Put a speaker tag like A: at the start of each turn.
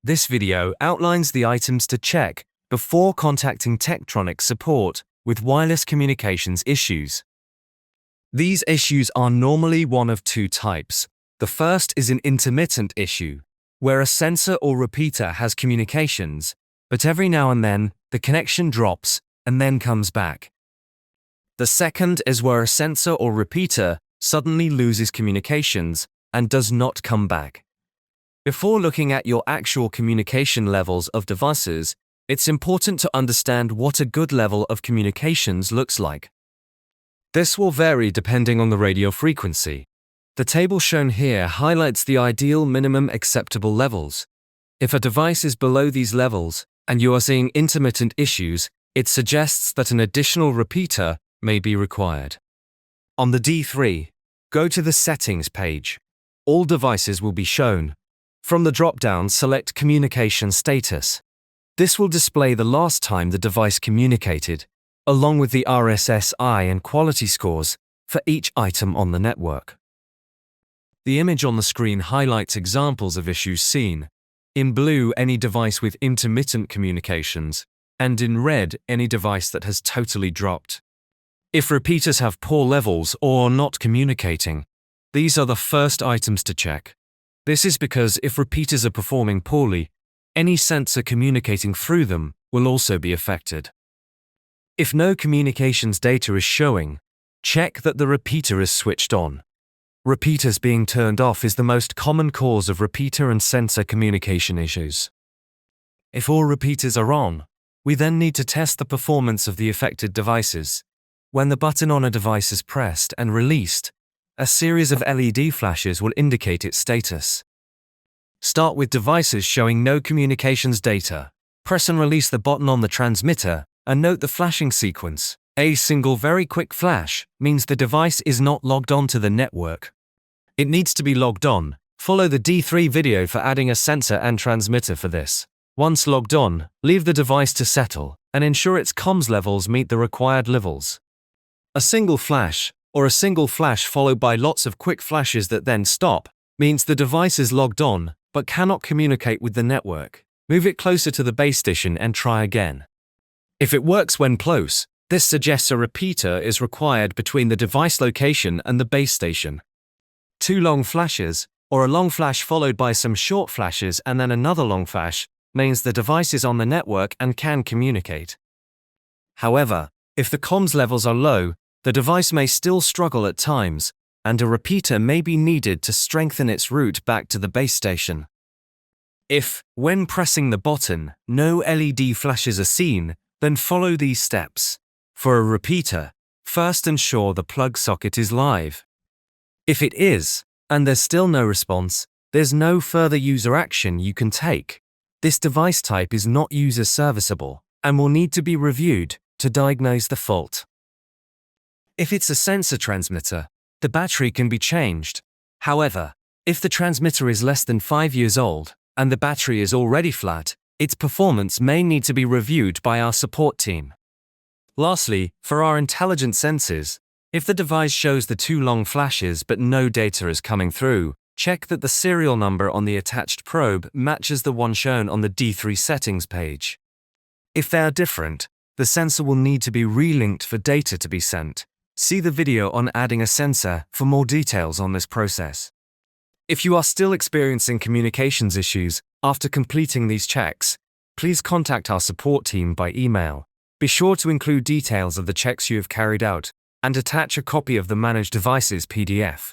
A: This video outlines the items to check before contacting Troniks support with wireless communications issues. These issues are normally one of two types. The first is an intermittent issue, where a sensor or repeater has communications, but every now and then the connection drops and then comes back. The second is where a sensor or repeater suddenly loses communications and does not come back. Before looking at your actual communication levels of devices, it's important to understand what a good level of communications looks like. This will vary depending on the radio frequency. The table shown here highlights the ideal minimum acceptable levels. If a device is below these levels and you are seeing intermittent issues, it suggests that an additional repeater may be required. On the D3, go to the Settings page. All devices will be shown. From the drop-down, select Communication Status. This will display the last time the device communicated, along with the RSSI and quality scores for each item on the network. The image on the screen highlights examples of issues seen. In blue, any device with intermittent communications, and in red, any device that has totally dropped. If repeaters have poor levels or are not communicating, these are the first items to check. This is because if repeaters are performing poorly, any sensor communicating through them will also be affected. If no communications data is showing, check that the repeater is switched on. Repeaters being turned off is the most common cause of repeater and sensor communication issues. If all repeaters are on, we then need to test the performance of the affected devices. When the button on a device is pressed and released, a series of LED flashes will indicate its status. Start with devices showing no communications data. Press and release the button on the transmitter and note the flashing sequence. A single very quick flash means the device is not logged on to the network. It needs to be logged on. Follow the D3 video for adding a sensor and transmitter for this. Once logged on, leave the device to settle and ensure its comms levels meet the required levels. A single flash, or a single flash followed by lots of quick flashes that then stop, means the device is logged on but cannot communicate with the network. Move it closer to the base station and try again. If it works when close, this suggests a repeater is required between the device location and the base station. Two long flashes, or a long flash followed by some short flashes and then another long flash, means the device is on the network and can communicate. However, if the comms levels are low, the device may still struggle at times, and a repeater may be needed to strengthen its route back to the base station. If, when pressing the button, no LED flashes are seen, then follow these steps. For a repeater, first ensure the plug socket is live. If it is, and there's still no response, there's no further user action you can take. This device type is not user serviceable and will need to be reviewed to diagnose the fault. If it's a sensor transmitter, the battery can be changed. However, if the transmitter is less than 5 years old and the battery is already flat, its performance may need to be reviewed by our support team. Lastly, for our intelligent sensors, if the device shows the two long flashes but no data is coming through, check that the serial number on the attached probe matches the one shown on the D3 settings page. If they are different, the sensor will need to be relinked for data to be sent. See the video on adding a sensor for more details on this process. If you are still experiencing communications issues after completing these checks, please contact our support team by email. Be sure to include details of the checks you have carried out and attach a copy of the Managed Devices PDF.